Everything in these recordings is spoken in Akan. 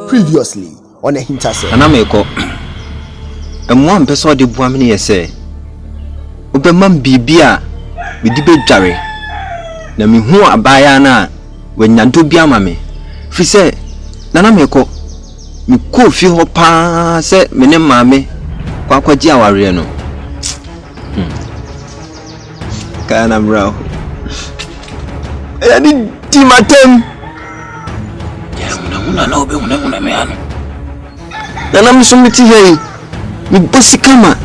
Previously on a hinterset. Anameko. One person de boamini say. Ubemam bibia with the bed jarry. Na mi hu abaya na when nanto biama me. Fi say Nanameko mi ko fi ho pa say me ne maame kwa ji aware no. Kana mraw. Yani timatem. Na obe una me ano. Na na msumiti hei. Mi bosi kama.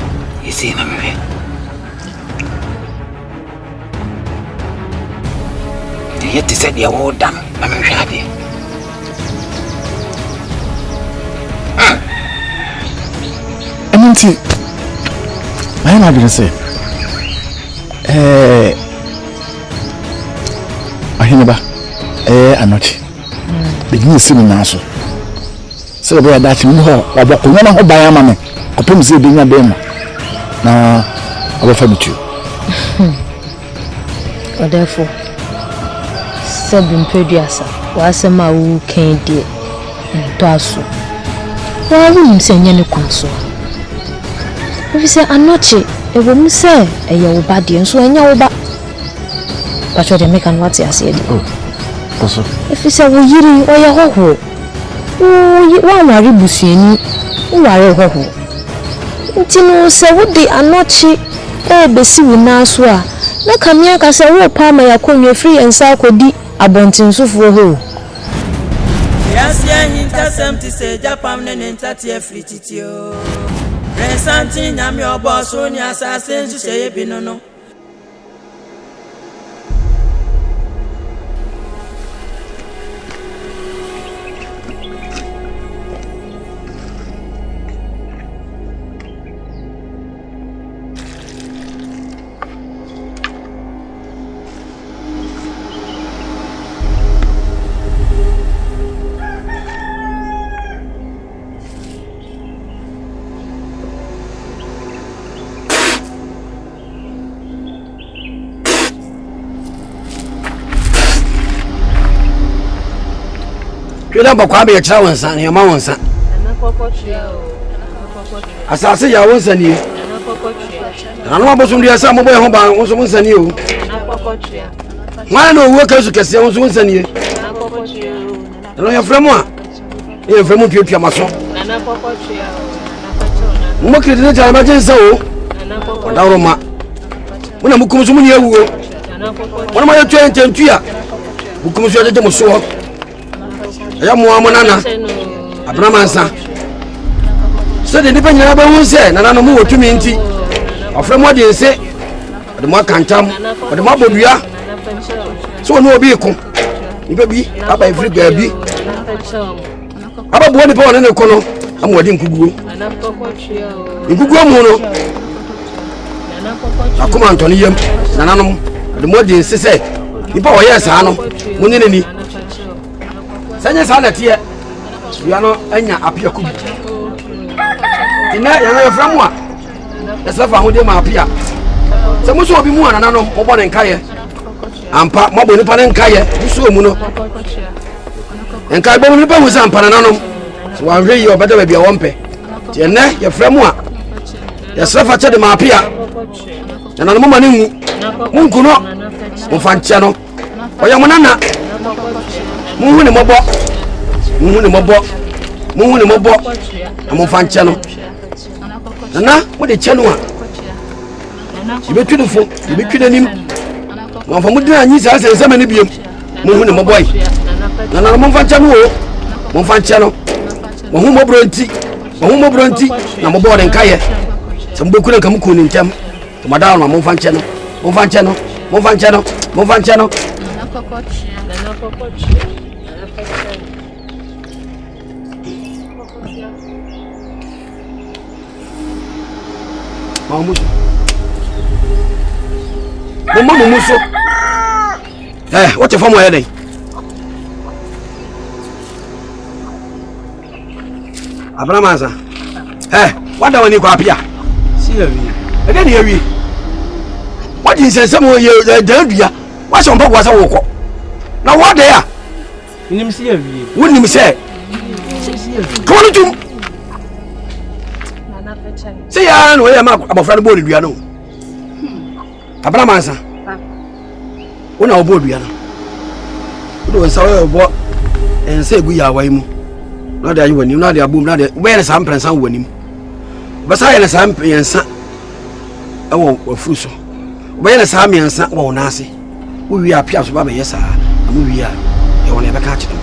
Yesi na me. Yeti said ya wodam na me hwade. Aminti. I am going to say. Ahineba. Anochi. Begin singing now. So we are that in her. About one of by a man. Upon the being a demo. Now, I will find you. Therefore, Sabin Pediasa was a mau candy. Passo. Why wouldn't say any console? If you say Anochi, a woman say a young body and so a young back. But what they make and what I said. If you say, well, you or your ho, oh, you are a ribusin, you are a ho. Tino say, what they are not cheap, be see with Naswa. No come here, as a rope palm, I call you free and circle deep, a bunting so for who. Yes, yeah, to say Japan and Tatia Frititio. Resantin, I'm your boss, only assassin to say, Binono. Kila kwa be cha wonsa ne ma wonsa asase ya wonsa ni anu abosun dia sa mo boy ho ba wonso wonsa ni o wan no wo kasu kese wonso wonsa ni no ya fremu a e fremu tuatua maso mo kire ne jara ma jensa o odawro ma muna mukum so mun ye wuo wona ma ye tuan tentua mukum so je mo so ya muamana na abramansa so de nipa nyina ba hu se nana no mu wotumi nti afremo de nse de mo kantam de mo abodua so no obi ko nipa bi aba ifri ga bi aba bo nipa wona ne ko no amodi nkuguo mu no akoma antoni yam nana no de mo de nse se nipa wo ye sa no mo ne ni Sanya sana tie yano anya apia kubi ina yana yeframu a esafa hode ma apia se muso obi mu anana no mo ne nkaye ampa mo bo nipa ne nkaye muso mu no nkaye bo nipa hu sa ampa nana no so wa hwe yi obeda ba bia wompe tie ne yeframu a esafa chede ma apia nana no mo mane ngu munku no mo fanche no oya mo nana muhuni mobo Nana, what the channel? You be beautiful, you be good him. One from Mudra, and you say, some of you, moving my boy. Nana, Monfachano, Monfachano, Mahumo Bronti, Mahumo Bronti, number board and Kaya. Some book couldn't come cool in Jam to Madame Monfachano, Monfachano, Monfachano, Monfachano. Mama Muso. What's your former headache? Abramaza. What do you go up here? See you again. Here we. What is it? Some of you, the what's on board was a walk. Now, what they are? You see you. Wouldn't you say? Come on to. Say, I know I'm a friend of you know. Abramaza. When I board, we are. You know, so what and say we are way more. Not that you win, not the boom, not the where is some present winning. But I am some and son. Oh, Fuso. Where is Sammy and son? Oh, Nancy. We are Pia's Baba, yes, sir. And we are. You will never catch them.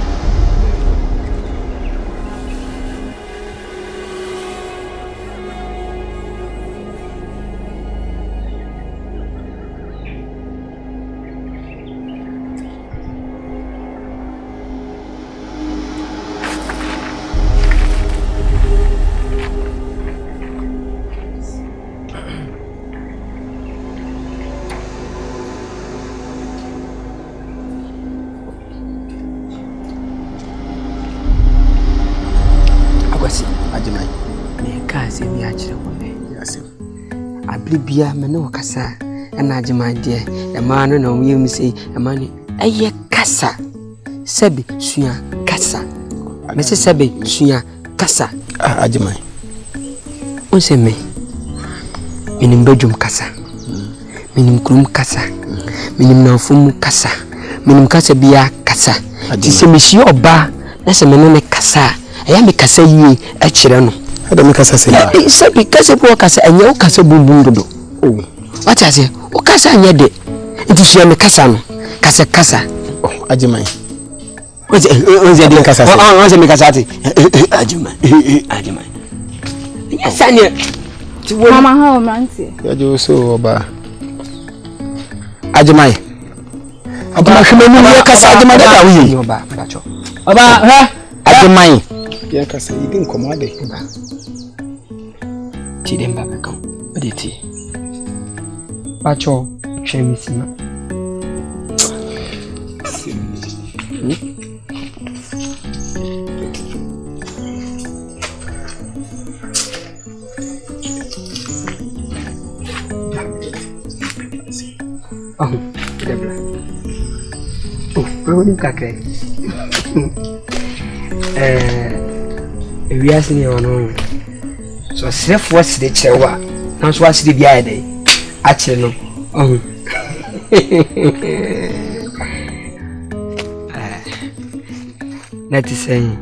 Bia meno kasa na agema de e ma no na wiem sei e ma ne eye kasa sebi sua kasa me se sebi sua kasa Agema on se me minim bedum kasa minim krum kasa minim na fum kasa minim kasa bia kasa ti se me shi oba na se me ne kasa eya me kasa yi a kire no ada me kasa se ya sebi kasa po kasa anya o kasa bumbundodo. Oh, what is it? O kasa nyede. It is your kasa no. Kasa. Oh, Ajimai. What's it? Kasa. What's it? Kasa ati. Ajimai. Sanya. Mama how manti. Ya jo so oba. Ajimai. Oba khemenu ya kasa Ajimai da wi. Oba, bacho. Oba, ha? Ajimai. Ya kasa idin komade. Ti dem ba kan. Odeti. Bacho, chemisima. Oh, Debra. Oh, wewe kakre. We are seeing you. So, self was the chewa. Now, so what's the idea? Actually, no. That is saying.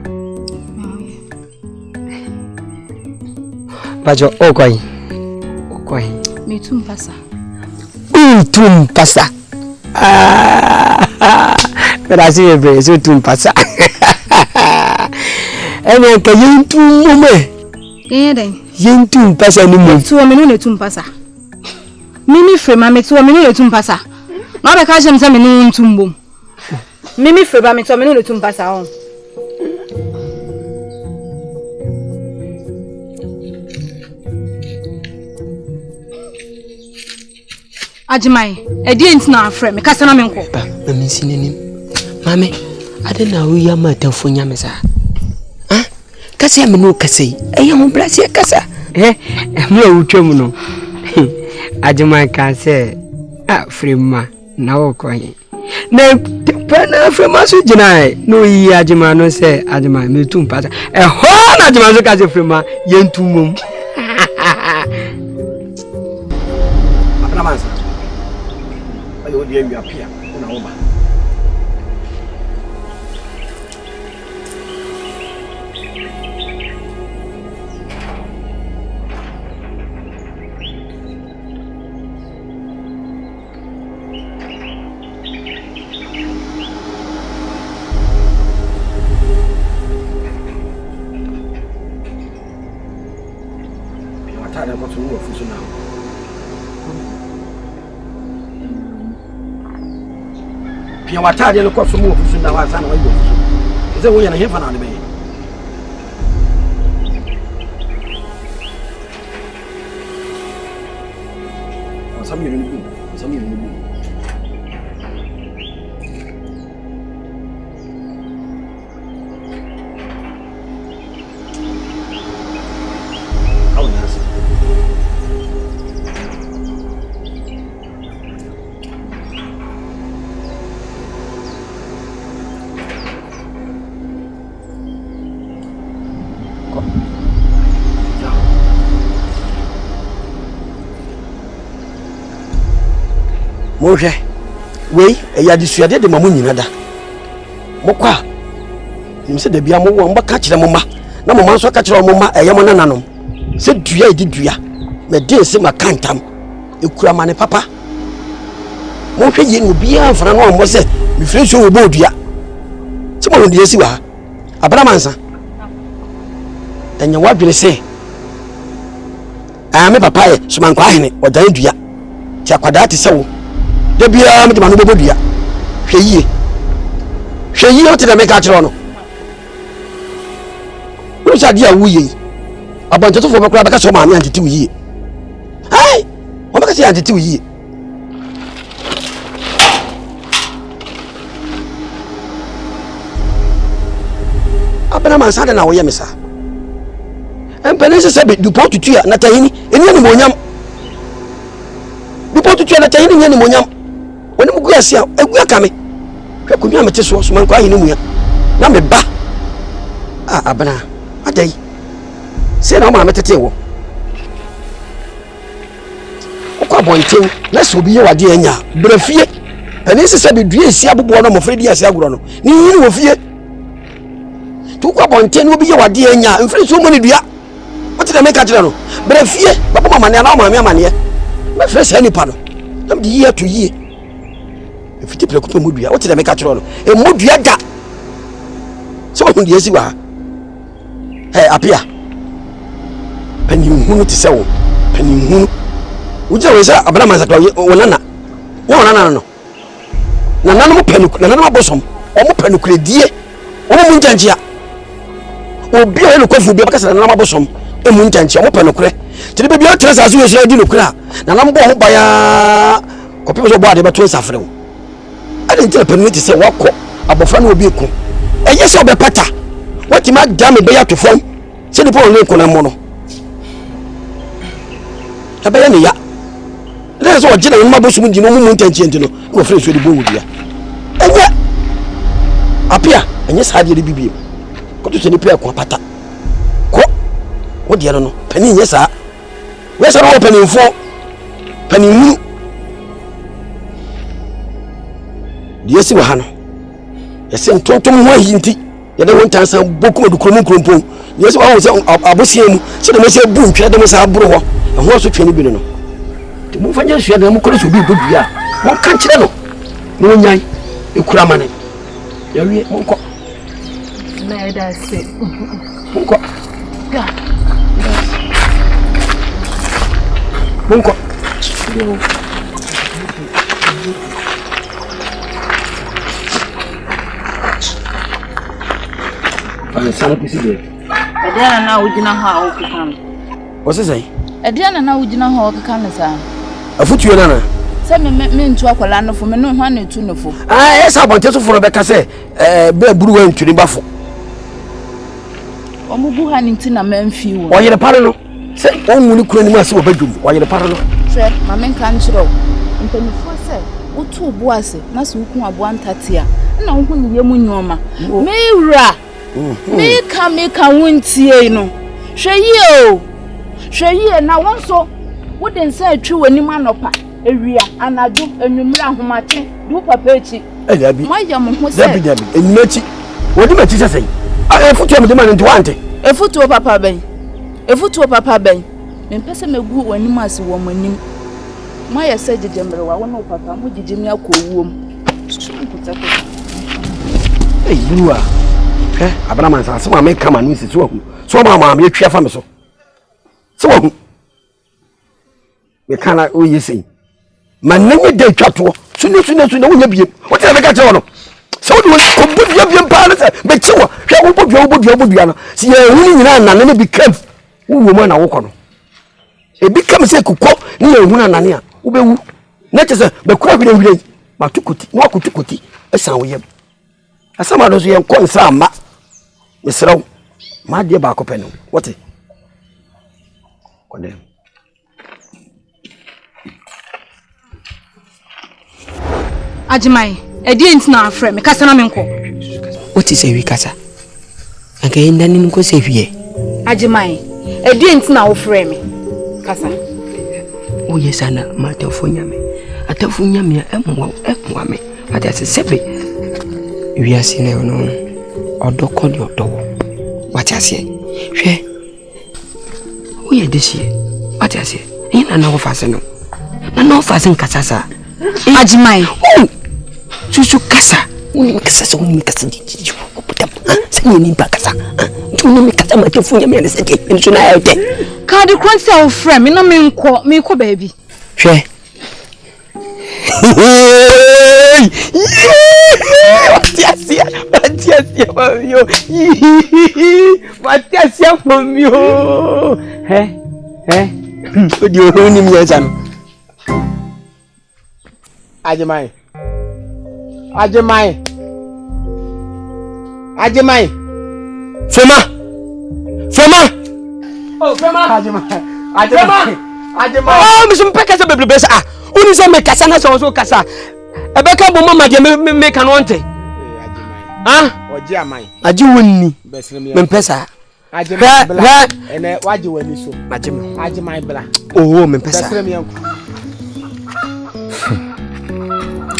But you're okay. Me too, Pasa. Pasa. But I see a very soon Pasa. And then can you do me? Yen too Pasa no more. 2 minutes to Pasa. Mimi frema me 2 minutes to Pasa. Na be ka jem se me no ntumbo. Mimi frema me 2 minutes to Pasa on. Ajimai, edi enti na afre me kasa na me nko. Ba, na me sinenim. Mame, ade na wo ya ma tamfo nya me sa. Ha? Kasa me no kasa yi. Eya ho brase kasa. Me wutwam no. Ajimai ka se frema na wo kwan. Na pana frema so gina no yi Ajimai no se Ajimai me tum pata. Ho na Ajimai so ka se frema yentumum. Abramansa. Ayo die wi apia na wo ba. atade ko so wo fuso na pia watade le ko so wo fuso na wa sana wa yo ze wo ya na hefa na de be Some you really good. Some you really good. How nice. Moje we eya disuade de mamu nyina da mokwa nimse de bia mo wo mbaka kire mo ma na mo manso ka kire mo ma eye mo nananom se dua edi dua me de se makantam ekura mane papa mo hwe ye no bia mfana no mo se mi fire so wo bodua se mo ndie si wa abra mansa enya wadwene se me papa ye so man kwa hene odan dua ti akwada ti se wo de bia me de manu bodua hwe yie o te de me ka kire no o sa dia wuye abante to fo be kura be ka so ma me antiti wuye ai o be ka se antiti wuye abana man sa de na wo ye me sa empene se be du pot tutua na tahini eni ni monyam du pot tutua na tahini ni monyam woni mu guasia egu aka me hwe kunwa mete so man kwa hini mu ya na me ba abana adai se na ma metete wo okwa bonten na so bi ye wade anya brafie ani se be due esi abobo no mo fredi ase agoro no ni yini wo fie tu kwa bonten wo bi ye wade anya mfiri so mo ni dua wati na meka kire no brafie baba mama ne na mama me amane me fresh ani pa no na me yi ato yi efiti prekupe mu dua wati na meka kire no e mu dua da so mo ndi esi wa apia pani hunu ti se wo pani hunu uje we sa abana mansa to wonana no nana mo panu nana mo bosom o mo panu kredie o mo njanjia obi o no kofu bi bakasa nana mo bosom e mo njanjia o mo panu kre tiri be bi o tresa azu we so di no kra nana mo bo ho baya ko pe so bo ade be to nsafre wo ade ntira panu ti se wakọ abofra na obi eku eye so be pata wati ma dame be ya to fom se de pon le ko na mo no abaya ne ya le so ogina mo mabosu mu dino mu ntanchi ntino no fre so de bo wudua enye apia enye saade de bibie ko to se ni pe ko pata ko wo de no pani nye sa we so no pani fo pani mu die si wa ha no yesi ntontom ho ahinti ye de won tansan boku du kromo krompon yesi wa wo se abosie mu se de mo se bu ntwe de mo sa aburo ho ho so twani bi no te mo fanya hwia de mo kore so bi bodua mo kan kire no no nyai ekura mane ya wie mo ko na da se mo ko ga mo ko sana piside ediana na ujina ha okukam wose sai ediana na ujina ha okukam sa afutuo nana se me ntu akwala no fo me no hwa na etu no fo esa bonte so foro be ka se be buru wa ntuni bafo omubu ha ni nti na manfi wo oyere pare no se onwu ni kura ni ma se obadum oyere pare no se ma men kan chiro ntani fo se otu obu ase na se ukun abo antatia na wo ni yemu nyoma me wura Meka wuntie no hweye na wonso wo den sa atwi wani manopa ewia anadu enwumra ahomache du papa echi eliabi moya mo ho se dabi enmechi wodi mechi sesei efutuo me de man ntwante efutuo papa ben mempese megu wani mase wo manim moya se jejemre wa wona papa mo jejemi akowuom luwa abana man sa so ma me kama no si so hu so ma me twa fa me so me kana o yesi man nanye de twato sunu wo nya biem o te be ka che wono so wo ko budua biem pa na se be che wo hwe wo budua no si ye hu nyina na ne bi kam wo wo na wo ko no e bi kam se kokko ni ye hu na na ne a wo be wu na che se be kura hwire ma tukuti no akutukuti esan wo yem asama do so ye ko nsa ma mesraw ma de ba ko pe no wote kone Ajimai, edi enti na afre me kasa na me nko. What is we kasa? Aka yenda ni nko se hwie. Ajimai, edi enti na ofre me kasa. O yesana matafonya me. Atafonya me emwa me. Ata se sebe. Wi ase na no. Odoko di odowo. What ase? Hwe. O ye desie. What ase? Ina na wo fase no. Na no fase nkasa sa. Ajimai. Susu kasa. Uni kasa so uni kasa di. Putam. Sani ni ba kasa. Tuni mi kasa matafonya me na sege. Nso na yote. Kadi kwansi a ofre me na me nko baabi. Hwe. Watiasia mamio. Odi ohuni miyaza no. Ajimai. Fema. Oh, Fema. Ajimai. Oh, misum peka se beblebesa. Uni se me kasa na so kasa. Ebeka bo mama de me kan wonte. Ah? Oji amai. Aji wonni. Me pesa. Ajimai bla. Ene waji wani so. Ajimai bla. Oh, me pesa. Besre mi yanku.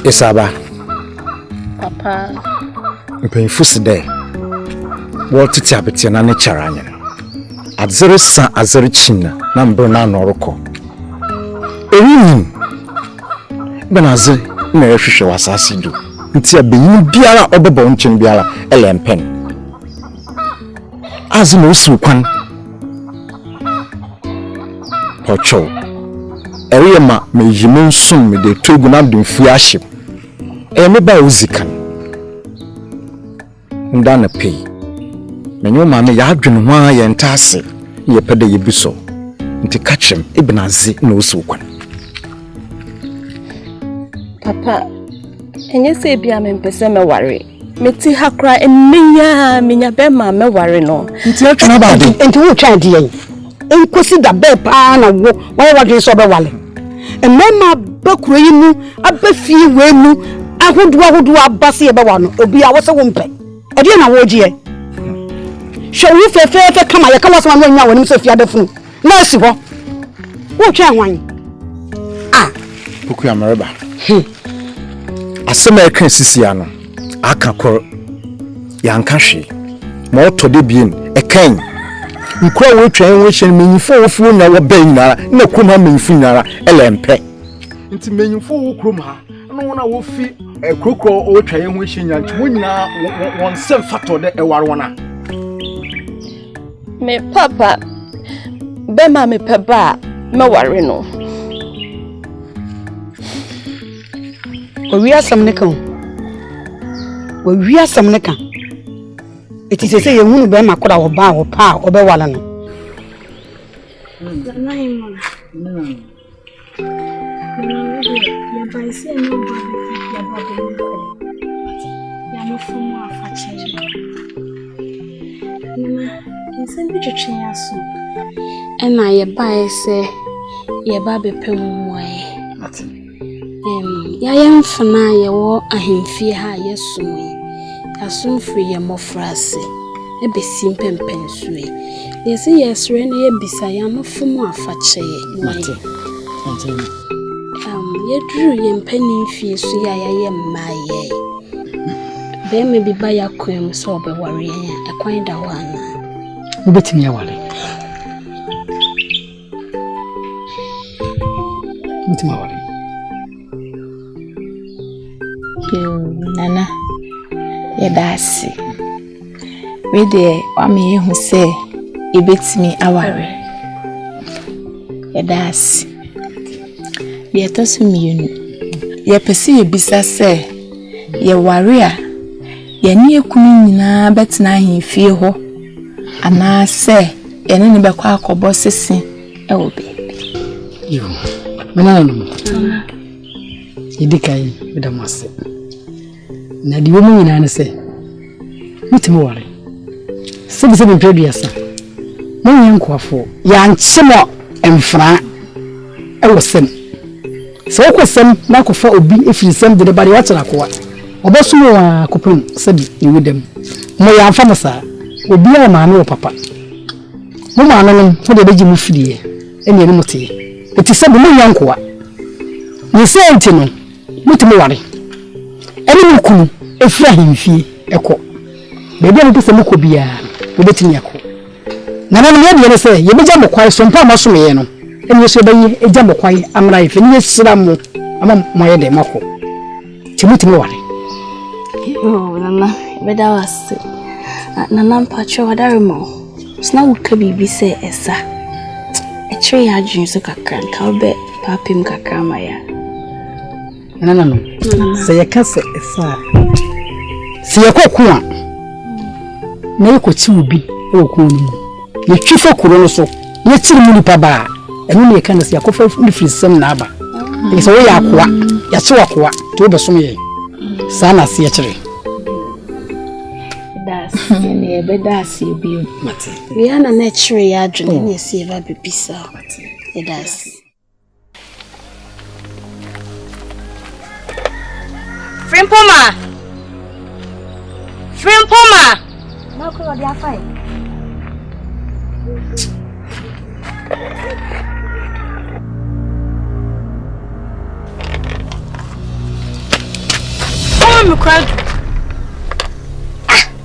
Isaba. Papa. Mpanyinfo se de. Wo tete abete na ne kyara anya. Azere sa azere china na mbro na noroko. Eyin. Benaze na ehwehwe wasase do. Nti abenyin biara obebo nchen biara elempen. Azino osu kwan. Pocho. Eriyema me yimun sum me de togu na domfu ahye. Me ba ozikan. Nda na pay. Menyo ma me ya adwene ho a ye ntase ye pede ye biso. Nti kachem Benaze na osu kwan. Papa, enye se bia me mpese me ware. Meti hakra eminya bema me ware no. Nti atwa ba de. Enti wo twa de yen. Enkosi da be pa na wo wadwe so be wale. Emema bakuro yi mu abafie we mu ahodo abase ye be wa no. Obi a wo se wo mpe. Ede na wo gie. Hwe wo fefe kama ye kama so ma nya wonim so fia befunu. Na asi ho. Wo twa hwan. Ah, Buku amereba. Asema eka sisi ano aka kor yanka hwe ma otode bien ekan nkwa wo twan wo hye menyifo wo fu na wo ban nyara na kuma menyifo nyara elempe nti menyifo wo krom ha no wona wo fi krokro wo twan ho hye nyara nti wo nyina won sem fatode eware wona Me papa bema me peba me ware no. Owi asam ne kan. Owi asam ne kan. Eti se ye hunu be makoda wo ba wo pa obe wala no. Ena ye ba se ye ba be pemu wae. Ya yemfana ye wo ahemfie ha yesumi. Asumfri ye mofrase. Ebesi mpempen suwe. Yesi yesre na ye bisa ya no fumu afache ye. Ye dru ye mpani mfie su ya ye mmaye. Be me bi ba ya kwem so obe ware ya ekwan da ho ana. Ubetimi ya wale. Ubetimi ya wale. Nana yedasi we de wame hu se ebetimi aware yedasi Deɛ to so mienu. Ye pese ye bisa se ye ware a ye ne ekunu nyina betena ahemfie ho ana se ye ne bekɔ akɔbɔ sese e wo beebi. Yo. Menano. Idikai bedamase. Na di wo mu nyina ne se. Mutimo ware. Sebi mpɛduasa. Mo nyankwafo ya nkyemo emfra e wo sem. So kwesem na kofa obi efirisem de bare watara kowa obosumo wa kopem sabi iwudem mo ya amfa masa obi a ma na papa mo ma no no de beji mu firiye ene ne mote eti sabi mo yankoa ni senti no mutimi ware ene mu kunu efira himfie ekọ bebi am pese mko bia obetini yakọ na na me de ne se ye beja mo kwai so mpa maso me ye no ene yeso bayi eja mo kwai amra ife ni yesira mo ama moye de mako timutimi ware nana beda wase nana mpacho wadare mo sna wuka bibi se esa echire ya adwun so kakra ka obe papim kakra ma ya nana no se yakase esa se yakoku a na yakochi obi oku ni ye twifo kuro no so ye tiri mu nipa ba enu ne ka na se yakofa ni firisem na aba e se wo yakwa ya che wakwa to be som ye sana se ya kire das ne beda se bi mate we ana na chire ya adwene ne se ba bibisa mate das Frimpoma na ko dia fai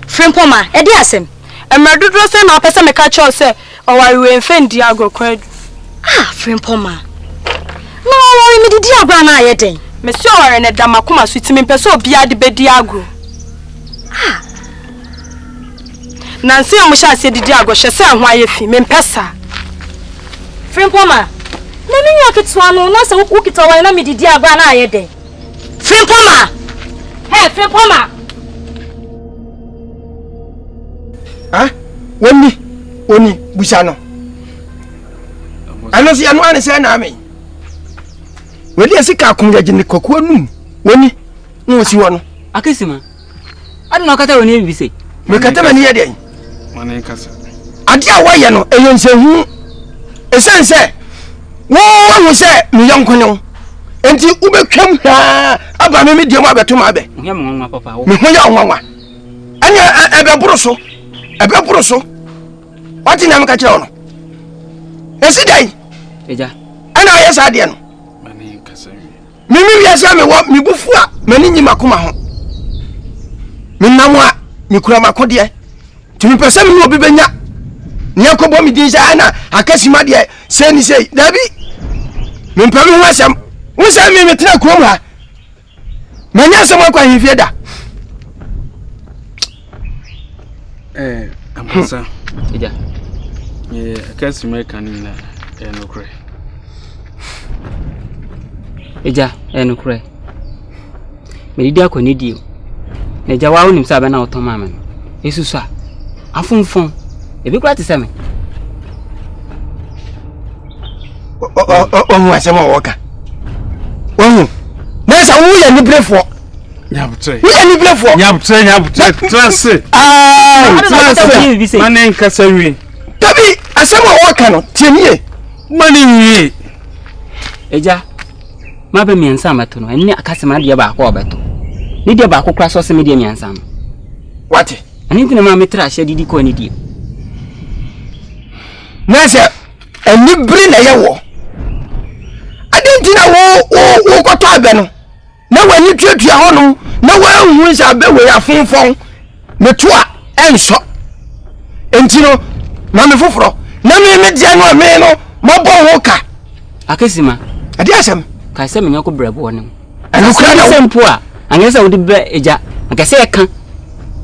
Frimpoma, edi asem. Emredodo se na pese me ka cho se owari we mfendi agro kwadu. Frimpoma. No owari me didi agro na ayeden. Me se owari ne damakoma so timi pese obi ade bedi agro. Nansi mo sha se didi agro hye se ho ayefi me mpesa. Frimpoma. Na me nwa ketwa no na se wo kita owari na me didi agro na ayeden. Frimpoma. Hey, Frimpoma. Woni bushano ano si anu ane se na me wedi asika akunja jini kokko anum woni no si wono akesima adu na kata woni bibise me kata mani ye den mane kasa ade a waye no eyensehu esense wo se mi yonkone enti ubetwam ha aba me die mu abeto ma abe nya mo nwa papa wo me ho ya nwa anya ebe boroso wati na mka kire ono esi dai eja ana yesa de no mane kasa mimi yesa me wo mi bufu a mani nyima koma ho minamwa mi kura makode tumi pese mi obi benya ne akobo mi din sha na akasima de se ni sei dabi mi mpami ho asem wo se mi metra kurom ha manya sem akwa hifie da amasa eja akasima kanina enokre eja enokre me didi akoni dio na eja wa wonim sa ba na otoma me esusu a afonfon ebi kura te seme o asem o woka o na sa wo ya ni brefo nyabutse wo ni brefo nyabutse trase trase mane nkasa wi tabi asem o woka no tienie mane wi eja ma be miensa mato no enne akasema de ba akọ obeto ni de ba akọ kura so se me de miensa no wate ani ntine ma metra hye didi ko ni die na se eni bri na ye wo adentina wo koto abe no na wani tuatua ho no na wa hu sha be we afonfon me toa enso entino na me foforo na me dia no me no mo bo ho ka akesima ade asem ka se me nyako brabo ne anu kra na sempo a angesa wo de be eja akese e kan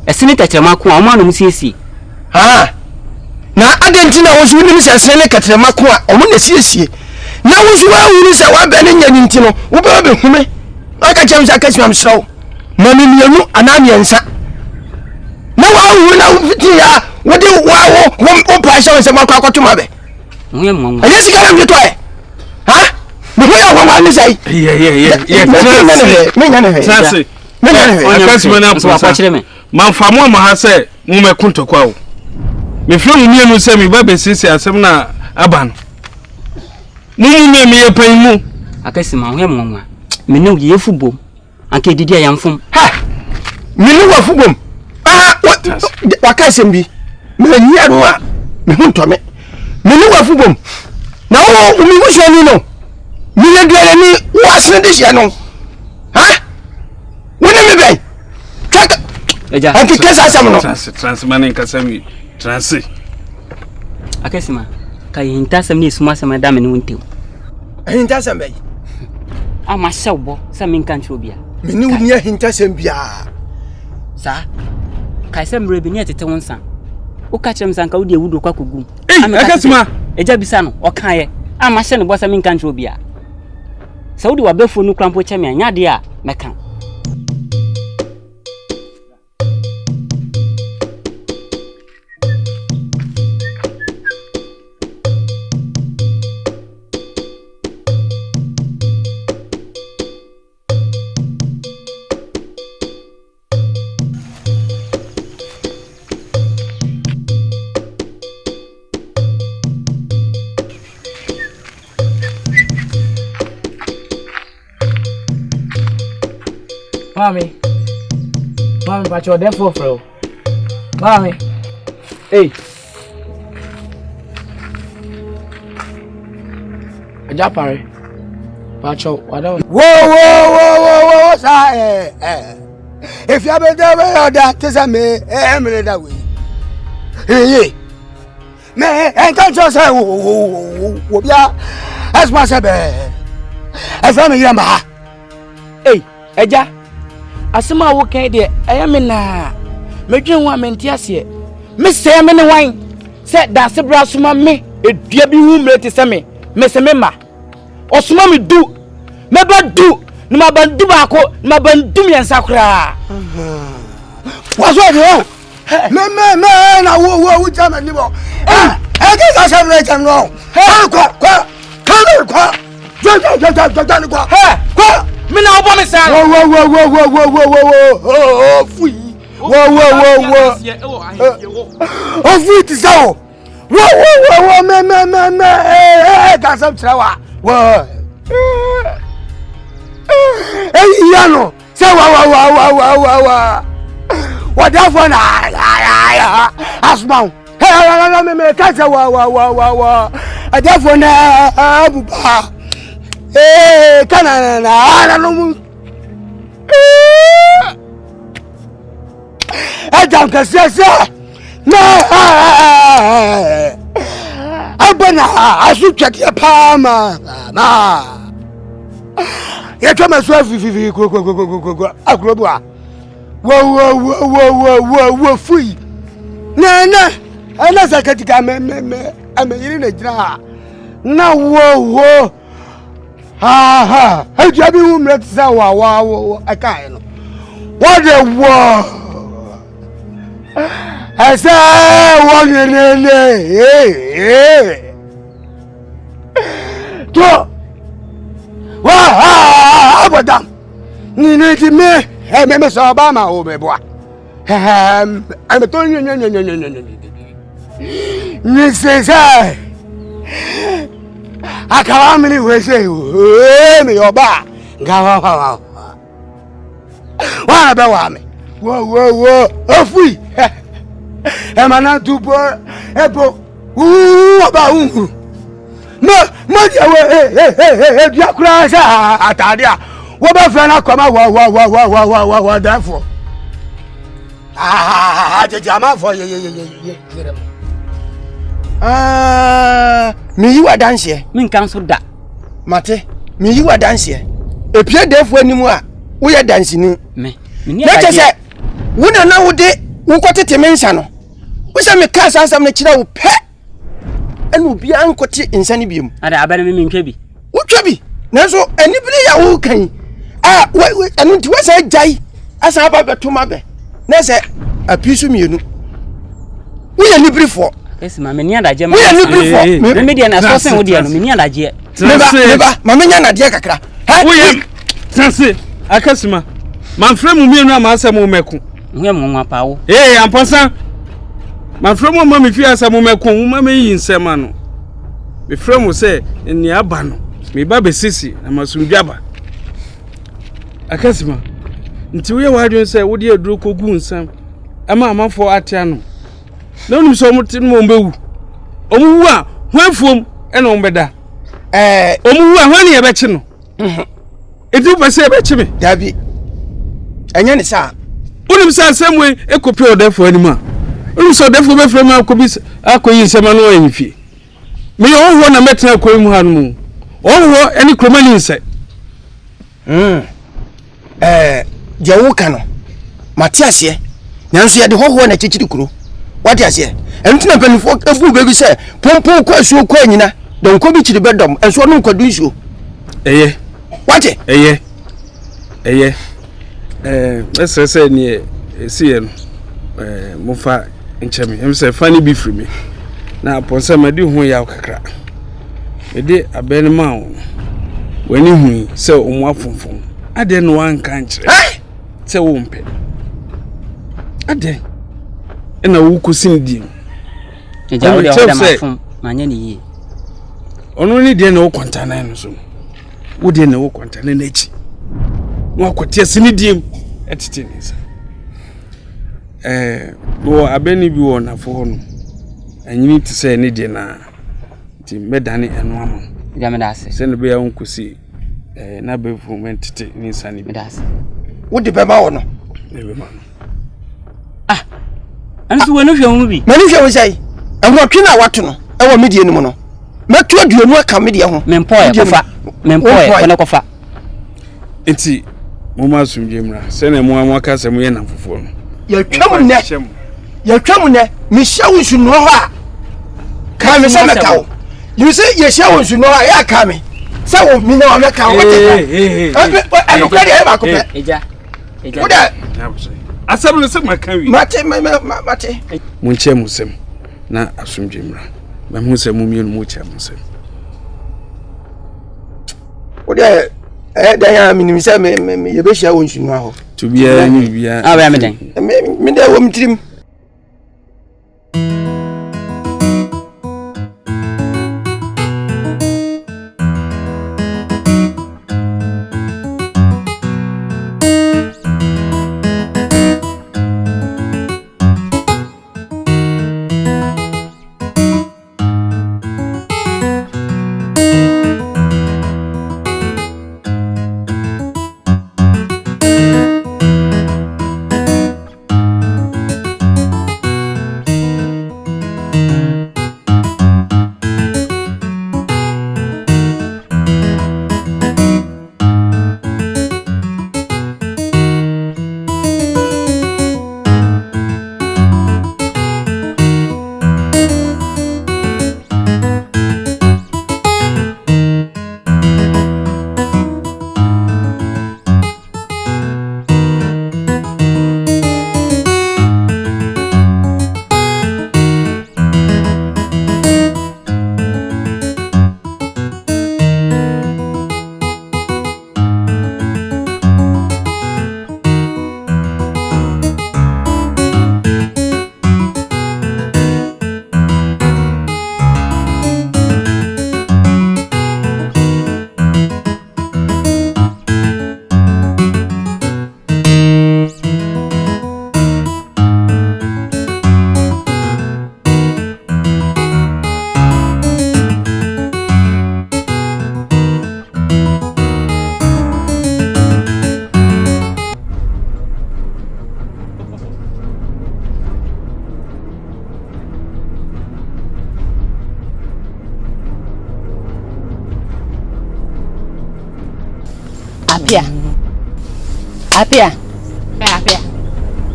esene tatrema ko a mo anu musiesie na adentina wo so ni se esene katrema ko a o mo na siesie na wo so wa wuru se wa be ne nya ni ntino wo be hume aka chem sa kasi am sraw ma me mienu ana miensa na wa wuru na fiti ya wo de wo pa sha se ma kwa kwatuma be Mwe mwa. Aye sigara mje toy. Ha? Mwe ya kwa ni sai. Yeah. Trance. Akasima na posa. Manfamo ma ha se mu mekunto kwa wo. Me fio mu mienu se me ba besisi asem na aban. Mu me ye pan mu. Akasima ho mwa. Me ne ye fubom. Anke didi ya mfom. Ha. Me ne wa fubom. Ah, wakasem bi. Me yi anu a me hunto me. Me ne wa fubom. Na wo mi wuso ni no. Mi le dere ni wasne de hia no. Ha? Wona me bai. Kaka. Eja. Anke kesa asam no. Trance man kasami. Trance. Akasima. Ka hinta sam ni suma sam da me ne wontew. Hinta sam bai. Ama shawbo sam min kan chobia. Me ne woni hinta sam bia. Sa. Ka sam rebi ni atete wonsa. Uka chem sanka wudi ewudo kwa kugum. Akasima. Eja bisa no okaye. Ama hye ne bosa min kan chobia. Saudi wa befo nu krampo cheme anya de a meka. Mami, but you're there for bro. Mami, hey. Japari, but you, I don't. Whoa, sir. If you have been there, that is a me, that way. Hey, me, and can't you say, oh, yeah, as much as a family, Yamaha. Hey, Eja. Asema wo kan de ayame na medwen wa menti ase me se me ne wan se da se bra suma me edua bi hu mrete se me se me ma osuma me du me ba du ni ma ban du ba ko ma ban du miensa kura waso de me na wo jama ni bo ke ka se bre jam no kwa jo ni kwa me na obo me sa whoa fui whoa fui tisao whoa me ka sam trawa whoa yano se wa whatever na asmau me ka se wa adafo na abuba kana na no mu Adam kasesa na abana asutwati pama ma ya toma so fifi akrobo a wo fui na ana zakatika me yiri na jira na wo ha eja bi umre tsa wa akai no what the war asa won ne to wa abadam ni ti me so ba ma o beboa am to ni se akawa mini wese me yoba ngawa wa ba wa me wo afui e mana tupo ebo ba unhuru mo dia we dia kura sa atade a wo ba fa na kwama wa dafo jama fo ye mi yi wa danse min kan so da mate mi yi wa danse epie defo animu a wo ye danse ni me na che se wo na wo de wo kotete mensa no wo se me ka sansam na kira wo pe enu bia nkote insani biem ada abana me ntwa bi Utwabi. Nanso anibire ya wo kan. Anu nti wasa jai. Asa aba betoma be. Na se apisu mienu. Wo ya nibire fo. Yes ma me ni adaje ma. Wo ya nibire fo. Me dia na so sen wo dia no me ni adaje. Meba ma me nya nade kakra. Wo ya Transe akasima. Man fremu mienu ama asem wo meku. Nwe mo nwa pa wo. Amposa. Man fremu ma me fi asem wo meku, wo ma me yi nsema no. Me fremu se ni aba no. Me ba be sisi na masundwaba. Akasima. Nti wo ye wadwen se wo de aduro kogu nsam. Ama amafo atia no. Na onim so omuti no mbewu. Omuwu a hwanfuom e na ombeda. Omuwu a hwan ye bechi no. Edu pese e bechi me. Dabi. Anya ne sa. Onim sa semwe ekopi odefo anima. Onim so odefo be frema akobis akoyi nsema no anfie. Me yo na metena akoyi mu hanu. Owo eni kromani nse. Je wo kano. Matiase. Nanso ye de hoho na chichiri kuro. What is here? And to penifo ebu baby say, pompo kwa so kwa nyina. Don ko bi chiri bedom, enso no kwadu nsuo. What? Say ni see no. Mo fa nchemi. Em say fani bi free me. Na ponsa madi hu ya kakra. Me de abeni ma wo. Wani hu say omo afonfon. Ade no wan kan kire. Say wo mpe. Ade ena wo kusin di eja wo de ho da mafum manya ni yi onu ni de na wo kwantana no so wo de na wo kwantana na echi wo akote asini di etete ni sa wo abeni bi wo na fo no anyini ti se ni de na ti medane eno amo ja me da se se ne be ya wonkusi na be movement ti ni sa ni me da se wo de be ma wo no be ma no Anso wonu hwe bi. Mani hwe wo sai. Enwotwe na wato no. E wo medie ni mu no. Meto aduonu aka medie ho. Mempoye kofa. Mempoye kono kofa. Enti mo ma sumje mra. Se na mo aka se mo ye na fofo no. Ya twam ne. Ya twam ne. Me hyawo nsu no ho a. Ka me se meka wo. You say ye hyawo nsu no ho a ya ka me. Se wo mi na wa meka wo te. Ano ka de ba ko pe. Eja. Oda. Asem no se makan wi. Mate. Mun che musem na asumje mra. Ma hu se mumie no mu che musem. Oda da ya minim se me ye be hia wonsu no aho. To bia ni bia. Ah ba me den. Me da wo mtrim.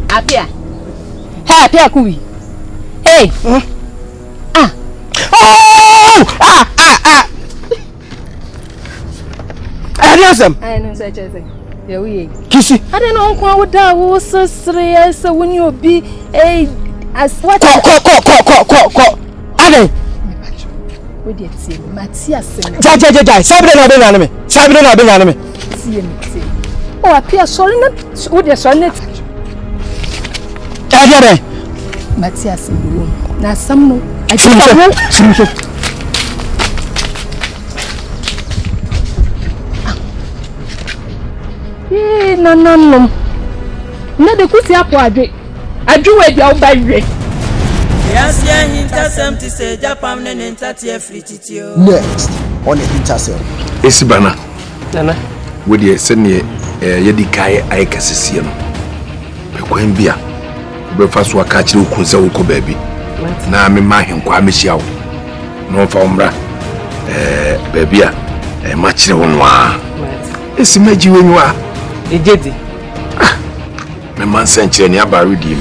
Apia. Hey, Apia kuwi. Hey. asem ai no so chese ye we kisi ade no nko woda wo sesre se woni obi as what ko ade wo de tie Matias ja sabre na be nyane me tie mi tie o apia sorry na wo de sorry na ade Matias wo na sam no Simso. Nananum. Na de kusi apo adwe. Adwe dia wo ba wie. Yes, hintasem ti se Japan ne ntati afrititio. Next on the hintasem. Esibana. Nana. Wo de sene yedi kai ai kasisi no. Bekwan bia. Wo befa so aka kire okunsa wo ko baabi. Na me ma henkwa me hia wo. No fa umra. Baabi a ma kire wo no a. Esimaji wenwa. Ejedi. Me man senchire ni abaru dim.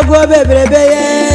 Go bebrebe